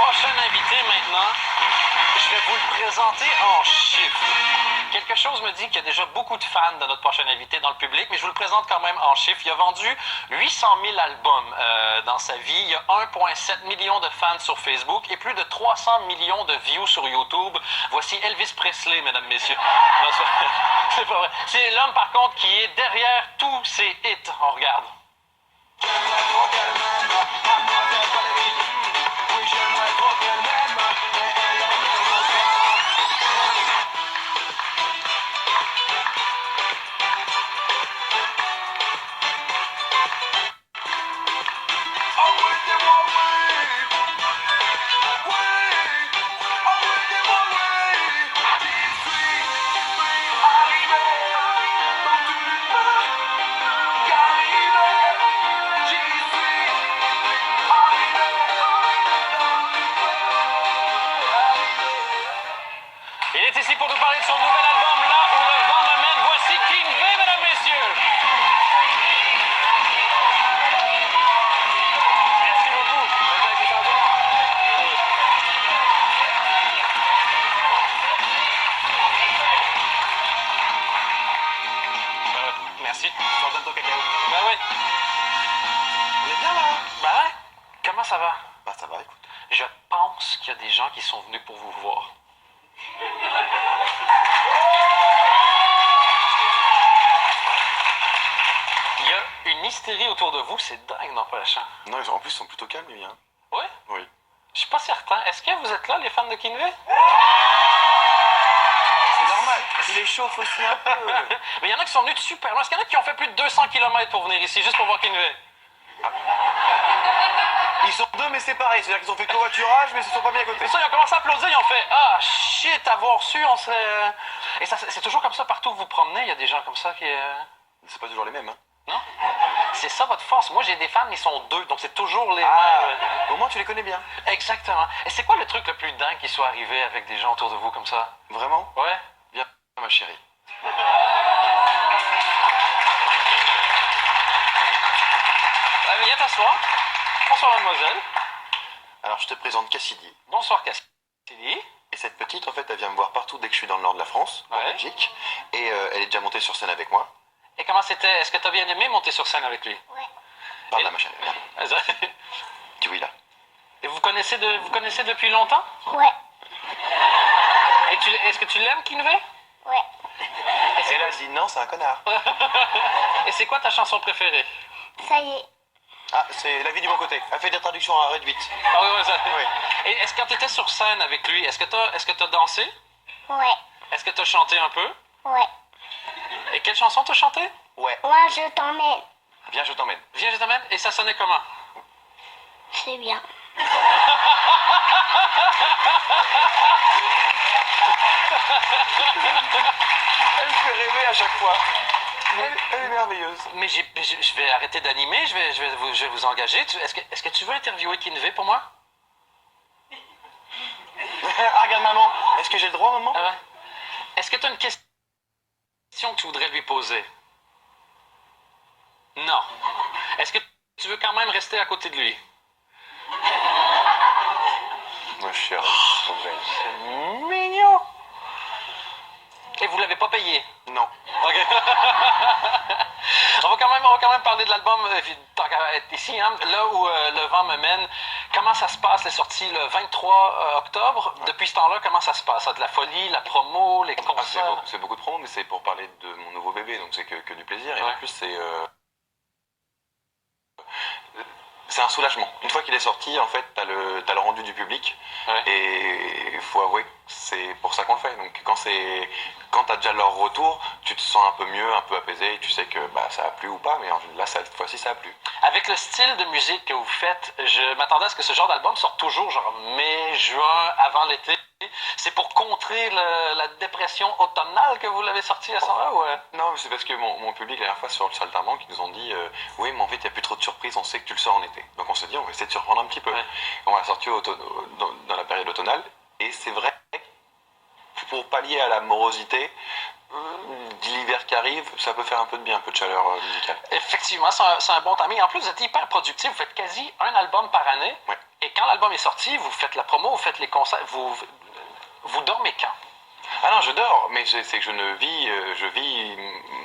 prochain invité maintenant, je vais vous le présenter en chiffres. Quelque chose me dit qu'il y a déjà beaucoup de fans de notre prochain invité dans le public, mais je vous le présente quand même en chiffres. Il a vendu 800 000 albums dans sa vie. Il y a 1,7 million de fans sur Facebook et plus de 300 millions de views sur YouTube. Voici Elvis Presley, mesdames, messieurs. Non, c'est pas vrai. C'est l'homme, par contre, qui est derrière tous ces hits. On regarde. Il est ici pour nous parler de son nouvel album, Là où le vent me mène. Voici King V, mesdames, messieurs. Merci beaucoup. Merci. Je t'en donne ton cacao. Ben oui. On est bien là. Ben ouais. Comment ça va? Bah ça va, écoute. Je pense qu'il y a des gens qui sont venus pour vous voir. Il y a une hystérie autour de vous, c'est dingue, n'empêche. Non, en plus ils sont plutôt calmes les miens. Oui? Oui. Je suis pas certain. Est-ce que vous êtes là, les fans de Kinvey? C'est normal, tu les chauffes aussi un peu. Mais il y en a qui sont venus de super loin. Est-ce qu'il y en a qui ont fait plus de 200 km pour venir ici, juste pour voir Kinvey? Ils sont deux mais séparés, c'est-à-dire qu'ils ont fait covoiturage mais ils se sont pas mis à côté. Et ça, ils ont commencé à applaudir, ils ont fait « Ah, shit, avoir su, on serait... » Et ça, c'est toujours comme ça, partout où vous promenez, il y a des gens comme ça qui... C'est pas toujours les mêmes, hein. Non? C'est ça votre force. Moi, j'ai des fans, ils sont deux, donc c'est toujours les Ah, mêmes. au moins tu les connais bien. Exactement. Et c'est quoi le truc le plus dingue qui soit arrivé avec des gens autour de vous comme ça? Vraiment? Ouais? Viens, ma chérie. Viens t'asseoir. Bonsoir, mademoiselle. Alors je te présente Cassidy. Bonsoir, Cassidy. Et cette petite, en fait, elle vient me voir partout dès que je suis dans le nord de la France, en Ouais. Belgique. Et elle est déjà montée sur scène avec moi. Et comment c'était? Est-ce que tu as bien aimé monter sur scène avec lui? Ouais. Parle là, ma chérie, viens. Dis oui là. Et vous connaissez depuis longtemps? Ouais. Et est-ce que tu l'aimes, Kinvey? Ouais. Et là, elle dit non, c'est un connard. Et c'est quoi ta chanson préférée? Ça y est. Ah, c'est La vie du bon côté. Elle fait des traductions à réduite. Ah oui, ouais, ça... Oui. Et est-ce que quand tu étais sur scène avec lui, est-ce que t'as dansé? Ouais. Est-ce que t'as chanté un peu? Ouais. Et quelle chanson t'as chanté? Ouais. Moi, je t'emmène. Viens, je t'emmène. Viens, je t'emmène. Et ça sonnait comment? C'est bien. Elle me fait rêver à chaque fois. Elle est merveilleuse. Mais je vais arrêter d'animer, je vais vous engager. Est-ce que tu veux interviewer Kinvey pour moi? Ah, regarde maman. Est-ce que j'ai le droit, maman? Ah ouais. Est-ce que tu as une question que tu voudrais lui poser? Non. Est-ce que tu veux quand même rester à côté de lui? Ma chérie, trop belle. C'est mignon. Et vous l'avez pas payé? Non. Ok. on va quand même parler de l'album tant qu'à être ici, hein, là où le vent me mène. Comment ça se passe, les sorties le 23 octobre? Depuis ce temps-là, comment ça se passe? Ça a de la folie, la promo, les Ah, concerts? c'est beaucoup de promos, mais c'est pour parler de mon nouveau bébé, donc c'est que du plaisir. Et Ouais. en plus, c'est un soulagement. Une fois qu'il est sorti, en fait, t'as le rendu du public. Ouais. Et il faut avouer que c'est pour ça qu'on le fait. Donc quand t'as déjà leur retour, tu te sens un peu mieux, un peu apaisé. Tu sais que bah, ça a plu ou pas, mais là, cette fois-ci, ça a plu. Avec le style de musique que vous faites, je m'attendais à ce que ce genre d'album sorte toujours, genre mai, juin, avant l'été. C'est pour contrer la dépression automnale que vous l'avez sorti à ce moment-là? Ouais. Non, mais c'est parce que mon public, la dernière fois sur le Saltimbanque, ils nous ont dit oui, mais en fait, il n'y a plus trop de surprises, on sait que tu le sors en été. Donc on s'est dit, on va essayer de surprendre un petit peu. Ouais. On l'a sorti dans la période automnale, et c'est vrai, pour pallier à la morosité, l'hiver qui arrive, ça peut faire un peu de bien, un peu de chaleur musicale. Effectivement, c'est un bon timing. En plus, vous êtes hyper productif. Vous faites quasi un album par année. Ouais. Et quand l'album est sorti, vous faites la promo, vous faites les concerts. Vous dormez quand? Ah non, je dors, mais c'est que je vis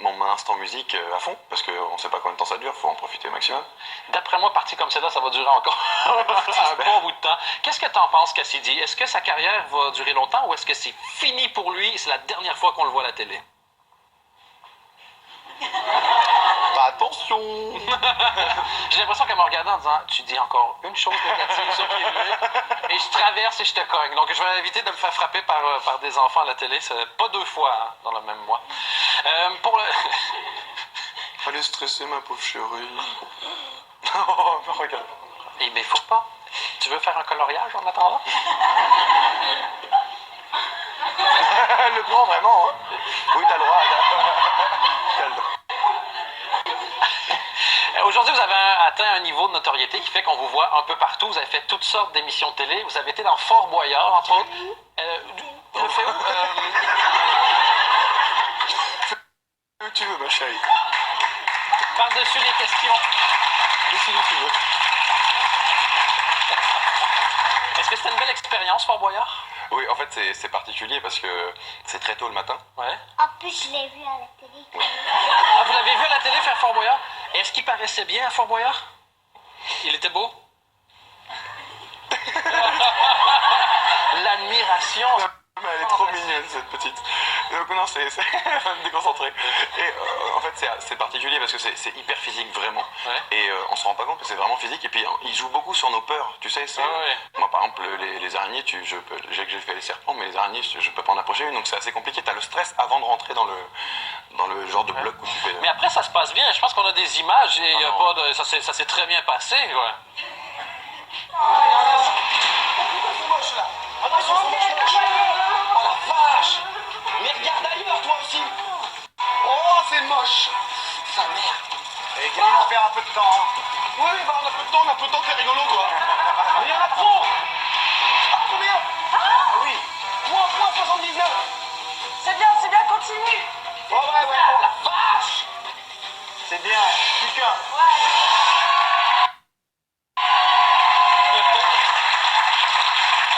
mon instant musique à fond, parce qu'on ne sait pas combien de temps ça dure, faut en profiter au maximum. D'après moi, parti comme c'est là, ça va durer encore un bon bout de temps. Qu'est-ce que tu en penses, Cassidy? Est-ce que sa carrière va durer longtemps ou est-ce que c'est fini pour lui et c'est la dernière fois qu'on le voit à la télé? Attention! J'ai l'impression qu'elle me regardait en disant tu dis encore une chose négative sur Pierre-Louis et je traverse et je te cogne. Donc je vais éviter de me faire frapper par des enfants à la télé. C'est pas 2 fois hein, dans le même mois. Pour le... Fallait stresser ma pauvre chérie. Oh, regarde. Eh bien, faut pas. Tu veux faire un coloriage en attendant? Le prend vraiment, hein? Oui, t'as le droit. T'as le droit. Aujourd'hui, vous avez atteint un niveau de notoriété qui fait qu'on vous voit un peu partout. Vous avez fait toutes sortes d'émissions de télé. Vous avez été dans Fort Boyard, entre autres. Le fait où? Où tu veux, ma chérie. Par-dessus les questions. Décide où tu veux. Est-ce que c'était une belle expérience, Fort Boyard? Oui, en fait, c'est particulier parce que c'est très tôt le matin. Ouais. En plus, je l'ai vu à la télé. Ah, vous l'avez vu à la télé faire Fort Boyard? Est-ce qu'il paraissait bien à Fort Boyard? Il était beau? L'admiration. Mais elle est trop mignonne, cette petite. Donc non, elle va me déconcentrer. Et en fait, c'est particulier parce que c'est hyper physique, vraiment. Ouais. Et on se rend pas compte que c'est vraiment physique. Et puis, il joue beaucoup sur nos peurs. Tu sais, Ouais. moi, par exemple, les araignées, j'ai fait les serpents, mais les araignées, je peux pas en approcher une. Donc, c'est assez compliqué. T'as le stress avant de rentrer dans le genre de bloc où tu fais... Mais après, ça se passe bien. Je pense qu'on a des images et y a non. pas de... ça s'est très bien passé. Ouais. Oh la vache! Mais regarde ailleurs, toi aussi! Oh, c'est moche! Sa mère! Et qu'il va faire un peu de temps, hein? Oui, bah on a peu de temps, c'est rigolo, quoi! Mais il y en a trop! Ah, combien? Oui! Point 79! C'est bien, continue. Oh, ouais, oh la vache! C'est bien, plus qu'un!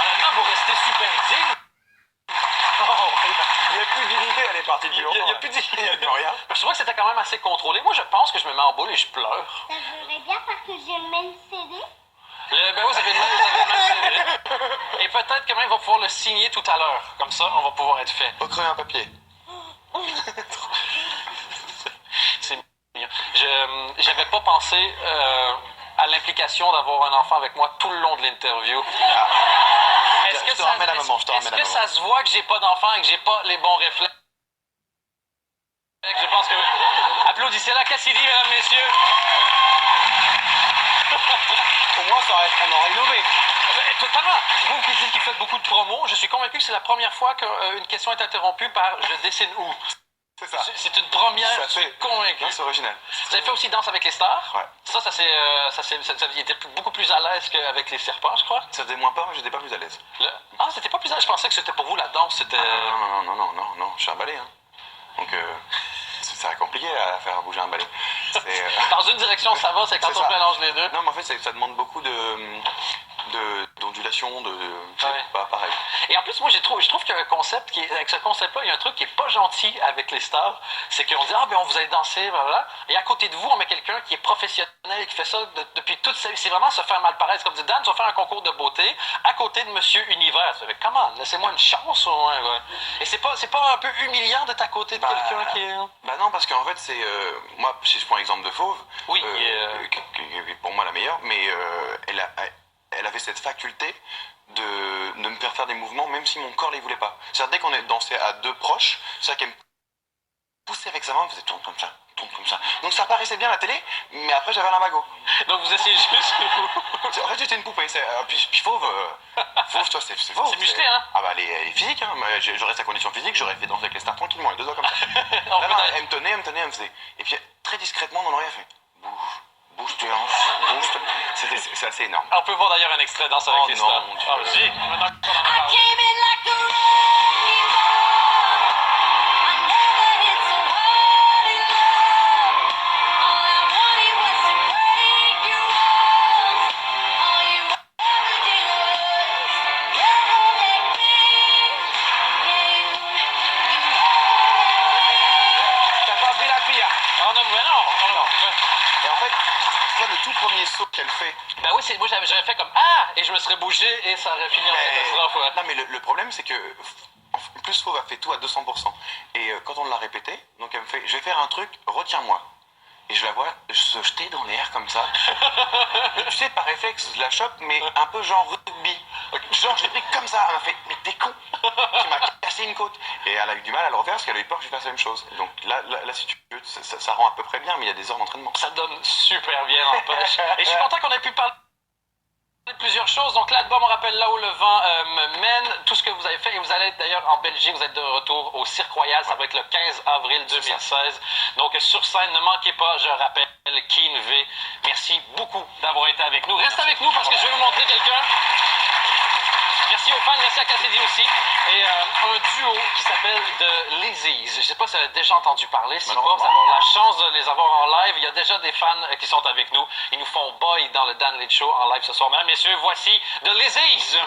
Honnêtement, vous restez super digne. Il n'y a plus d'unité, elle est partie Il n'y a plus Il n'y a plus rien. Je trouvais que c'était quand même assez contrôlé. Moi, je pense que je me mets en boule et je pleure. Ça jouerait bien parce que j'ai le même CD. Ben oui, vous avez le même CD. Et peut-être que même il va pouvoir le signer tout à l'heure. Comme ça, on va pouvoir être fait. Recreer un papier. C'est mignon. J'avais pas pensé à l'implication d'avoir un enfant avec moi tout le long de l'interview. Est-ce que, Je te ramène à maman, je te ramène à maman. ça se voit que j'ai pas d'enfant et que j'ai pas les bons réflexes? Je pense que... Applaudissez la Cassidy, mesdames, messieurs. Au moins, on aurait innové. Totalement. Vous qui dites qu'il fait beaucoup de promos, je suis convaincu que c'est la première fois qu'une question est interrompue par « Je dessine où ». C'est ça. C'est une première, Ça je suis fait- convaincu. Non, c'est original. Vous avez fait aussi Danse avec les stars. Ouais. Ça était beaucoup plus à l'aise qu'avec les serpents, je crois. Ça faisait moins peur, mais j'étais pas plus à l'aise. Ah, c'était pas plus à l'aise. Je pensais que c'était pour vous la danse. C'était. Non, je suis un balai. Hein. Donc, c'est compliqué à faire bouger un balai. Dans une direction, ça va, c'est quand C'est on ça. mélange les deux. Non, mais en fait, ça demande beaucoup d'ondulation, c'est Ouais. pas pareil. Et en plus, moi, je trouve qu'il y a un concept avec ce concept-là, il y a un truc qui est pas gentil avec les stars. C'est qu'on dit, on vous allez danser, blablabla. Et à côté de vous, on met quelqu'un qui est professionnel, qui fait ça depuis toute sa vie. C'est vraiment se faire mal paraître. C'est comme dire, Dan, tu vas faire un concours de beauté à côté de Monsieur Univers. Tu fais, comment, laissez-moi une chance, au moins, ouais. Et c'est pas un peu humiliant d'être à côté de quelqu'un qui est. Bah non, parce qu'en fait, c'est... moi, si je prends l'exemple de Fauve, Oui, qui est pour moi la meilleure, mais elle avait cette faculté de me faire faire des mouvements même si mon corps les voulait pas. C'est-à-dire dès qu'on est dansé à deux proches, c'est-à-dire qu'elle me poussait avec sa main, elle me faisait tourne comme ça, tourne comme ça. Donc ça paraissait bien à la télé, mais après j'avais un lamago. Donc vous essayez juste. En fait j'étais une poupée. Puis Fauve, toi c'est Fauve. C'est musclé, hein. Ah bah elle est physique, hein. J'aurais sa condition physique, j'aurais fait danser avec les stars tranquillement, avec deux doigts comme ça. On Non, peut elle me tenait, elle me faisait. Et puis très discrètement dans l'oreille, elle fait bouge tes hanches, bouge. C'est assez énorme. On peut voir d'ailleurs un extrait de Danse avec les non, stars. mon Dieu. Ah, si. Maintenant qu'on en a parlé. Came in like a wrecking ball. I never tout premier saut qu'elle fait. Ben oui, moi j'aurais fait comme ah et je me serais bougé et ça aurait fini en catastrophe. Ouais. Non, mais le problème, c'est que en plus Fauve a fait tout à 200%. Et quand on l'a répété, donc elle me fait, je vais faire un truc, retiens-moi. Et je la vois se jeter dans l'air comme ça. Tu sais, par réflexe, je la chope, mais un peu genre rugby. Genre, je l'ai pris comme ça. Elle m'a fait, mais t'es con. Tu m'as cassé une côte. Et elle a eu du mal à le refaire parce qu'elle a eu peur que je fasse la même chose. Donc là si tu veux, ça rend à peu près bien, mais il y a des heures d'entraînement. Ça donne super bien en poche. Et je suis content qu'on ait pu parler de plusieurs choses. Donc l'album, on rappelle Là où le vent me mène, tout ce que vous avez fait. Et vous allez être d'ailleurs en Belgique, vous êtes de retour au Cirque Royal. Ça va être le 15 avril 2016. Donc sur scène, ne manquez pas, je rappelle, Keen V. Merci beaucoup d'avoir été avec nous. Reste avec nous parce que je vais vous montrer quelqu'un. Merci aux fans, merci à Cassidy aussi. Et un duo qui s'appelle The Lizzies. Je ne sais pas si vous avez déjà entendu parler. Si pas, vous avez la chance de les avoir en live. Il y a déjà des fans qui sont avec nous. Ils nous font boy dans le Dan Late Show en live ce soir. Mesdames, messieurs, voici The Lizzies.